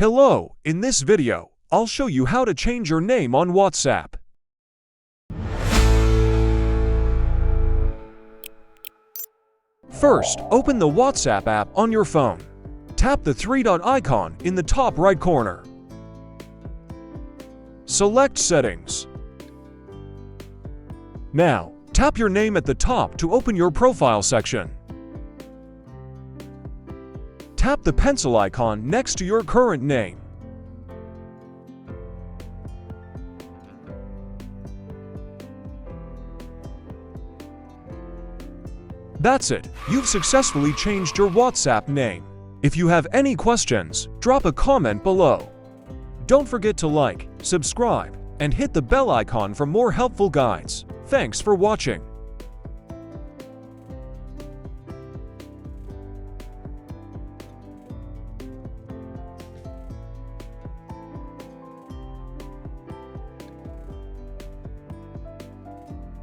Hello, in this video, I'll show you how to change your name on WhatsApp. First, open the WhatsApp app on your phone. Tap the three-dot icon in the top right corner. Select Settings. Now, tap your name at the top to open your profile section. Tap the pencil icon next to your current name. That's it. You've successfully changed your WhatsApp name. If you have any questions, drop a comment below. Don't forget to like, subscribe, and hit the bell icon for more helpful guides. Thanks for watching.